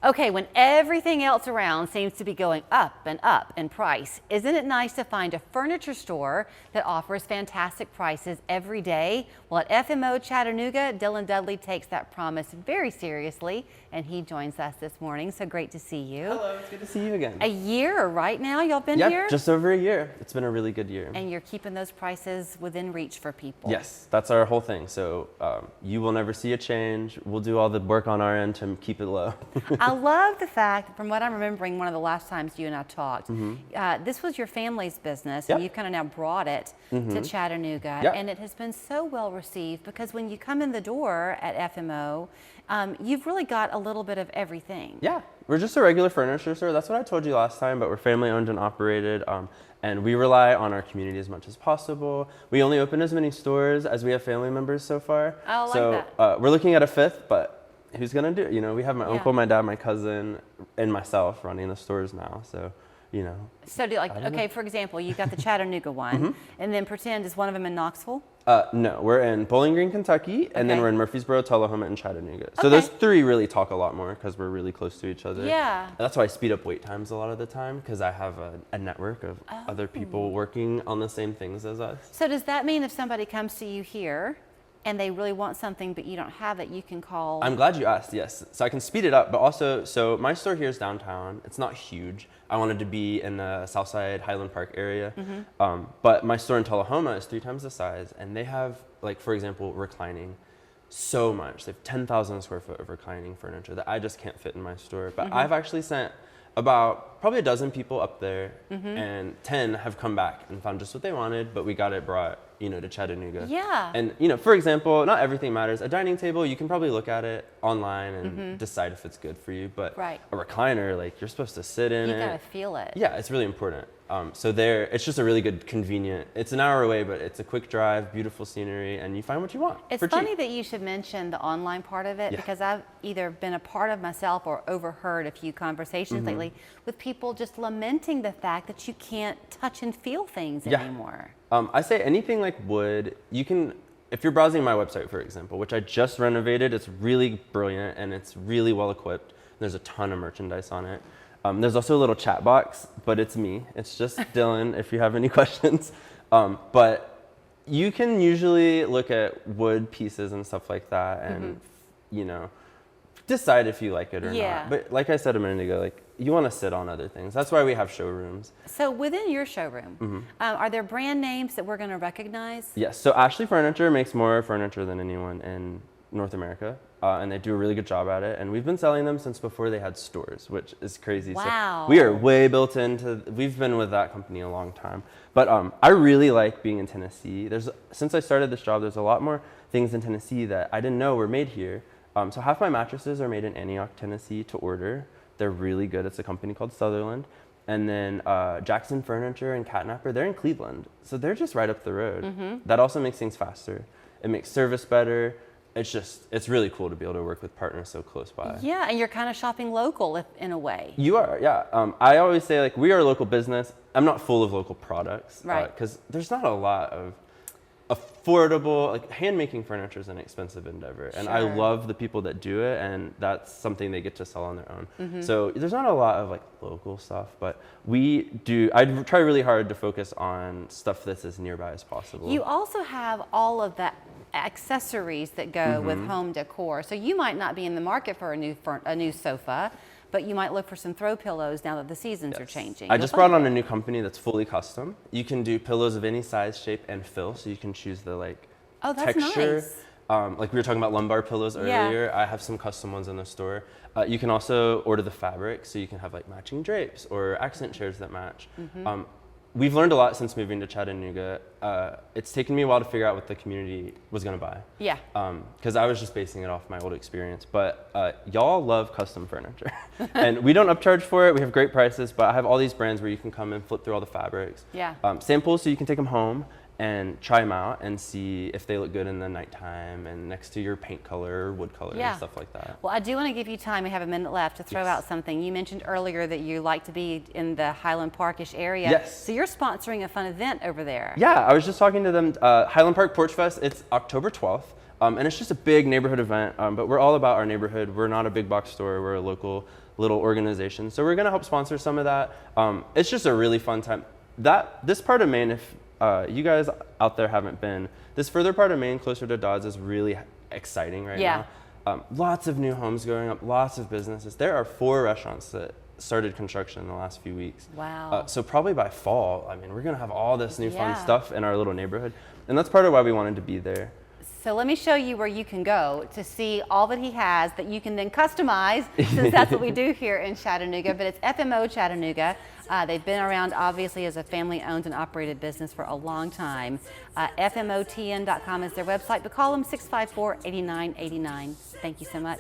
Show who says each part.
Speaker 1: Okay, when everything else around seems to be going up in price, isn't it nice to find a furniture store that offers fantastic prices every day? Well, at FMO Chattanooga, Dylan Dudley takes that promise very seriously, and he joins us this morning. So great to see you.
Speaker 2: Hello, it's good to see you again.
Speaker 1: A year right now y'all been
Speaker 2: Yep,
Speaker 1: here?
Speaker 2: just over a year. It's been a really good year.
Speaker 1: And you're keeping those prices within reach for people.
Speaker 2: Yes, that's our whole thing. So you will never see a change. We'll do all the work on our end to keep it low.
Speaker 1: I love the fact, from what I'm remembering, one of the last times you and I talked, this was your family's business, and you've kind of now brought it to Chattanooga, and it has been so well received because when you come in the door at FMO, you've really got a little bit of everything.
Speaker 2: Yeah, we're just a regular furniture store. That's what I told you last time, but we're family owned and operated, and we rely on our community as much as possible. We only open as many stores as we have family members so far.
Speaker 1: I like
Speaker 2: so we're looking at a fifth, but who's gonna do it? You know, we have my uncle, my dad, my cousin, and myself running the stores now. So, you know.
Speaker 1: So, okay, for example, you got the Chattanooga one, and then pretend, is one of them in Knoxville?
Speaker 2: No, we're in Bowling Green, Kentucky, and then we're in Murfreesboro, Tullahoma, and Chattanooga. So those three really talk a lot more because we're really close to each other.
Speaker 1: Yeah.
Speaker 2: That's why I speed up wait times a lot of the time, because I have a network of other people working on the same things as us.
Speaker 1: So does that mean if somebody comes to you here and they really want something but you don't have it, you can call?
Speaker 2: I'm glad you asked, yes. So I can speed it up, but also, so my store here is downtown. It's not huge. I wanted to be in the Southside Highland Park area, but my store in Tullahoma is 3 times the size, and they have, like, for example, reclining so much. They have 10,000 square foot of reclining furniture that I just can't fit in my store. But I've actually sent about probably a dozen people up there, and 10 have come back and found just what they wanted, but we got it brought, you know, to Chattanooga.
Speaker 1: Yeah.
Speaker 2: And, you know, for example, not everything matters. A dining table, you can probably look at it online and decide if it's good for you, but a recliner, like, you're supposed to sit in it.
Speaker 1: You gotta feel it.
Speaker 2: Yeah, it's really important. So there, it's just a really good, convenient, it's an hour away, but it's a quick drive, beautiful scenery, and you find what you want.
Speaker 1: It's funny that you should mention the online part of it, because I've either been a part of myself or overheard a few conversations lately with people just lamenting the fact that you can't touch and feel things anymore.
Speaker 2: I say anything like wood, you can, if you're browsing my website, for example, which I just renovated, it's really brilliant and it's really well equipped. There's a ton of merchandise on it. There's also a little chat box, but it's me. It's just Dylan if you have any questions. But you can usually look at wood pieces and stuff like that and, you know, decide if you like it or not. But like I said a minute ago, like, you want to sit on other things. That's why we have showrooms.
Speaker 1: So within your showroom, are there brand names that we're going to recognize?
Speaker 2: Yes. So Ashley Furniture makes more furniture than anyone in North America, and they do a really good job at it. And we've been selling them since before they had stores, which is crazy.
Speaker 1: Wow.
Speaker 2: So we are way built into. We've been with that company a long time. But I really like being in Tennessee. Since I started this job, there's a lot more things in Tennessee that I didn't know were made here. So half my mattresses are made in Antioch, Tennessee to order. They're really good. It's a company called Sutherland. And then Jackson Furniture and Catnapper, they're in Cleveland. So they're just right up the road. That also makes things faster. It makes service better. It's really cool to be able to work with partners so close by.
Speaker 1: Yeah, and you're kind of shopping local in a way.
Speaker 2: You are, yeah. I always say, like, we are a local business. I'm not full of local products.
Speaker 1: Right.
Speaker 2: Because there's not a lot of affordable, like, hand-making furniture is an expensive endeavor, and I love the people that do it, and that's something they get to sell on their own. So there's not a lot of, like, local stuff, but I try really hard to focus on stuff that's as nearby as possible.
Speaker 1: You also have all of the accessories that go with home decor, so you might not be in the market for a new sofa, but you might look for some throw pillows now that the seasons are changing.
Speaker 2: I just brought on a new company that's fully custom. You can do pillows of any size, shape, and fill, so you can choose the, like, texture.
Speaker 1: Nice.
Speaker 2: Like we were talking about lumbar pillows earlier. I have some custom ones in the store. You can also order the fabric, so you can have, like, matching drapes or accent chairs that match. We've learned a lot since moving to Chattanooga. It's taken me a while to figure out what the community was going to buy. Yeah. Because I was just basing it off my old experience. But y'all love custom furniture. And we don't upcharge for it. We have great prices. But I have all these brands where you can come and flip through all the fabrics. Yeah. Samples so you can take them home and try them out and see if they look good in the nighttime and next to your paint color or wood color and stuff like that.
Speaker 1: Well, I do want to give you time. We have a minute left to throw out something. You mentioned earlier that you like to be in the Highland Park-ish area.
Speaker 2: Yes.
Speaker 1: So you're sponsoring a fun event over there.
Speaker 2: Yeah, I was just talking to them. Highland Park Porch Fest, it's October 12th. And it's just a big neighborhood event, but we're all about our neighborhood. We're not a big box store. We're a local little organizations. So we're going to help sponsor some of that. It's just a really fun time. This part of Maine, if you guys out there haven't been, this further part of Maine closer to Dodds is really exciting right now. Lots of new homes going up, lots of businesses. There are 4 restaurants that started construction in the last few weeks.
Speaker 1: Wow.
Speaker 2: So probably by fall, I mean, we're gonna have all this new fun stuff in our little neighborhood. And that's part of why we wanted to be there.
Speaker 1: So let me show you where you can go to see all that he has that you can then customize, since that's what we do here in Chattanooga. But it's FMO Chattanooga. They've been around obviously as a family-owned and operated business for a long time. FMOTN.com is their website, but call them 654-8989. Thank you so much.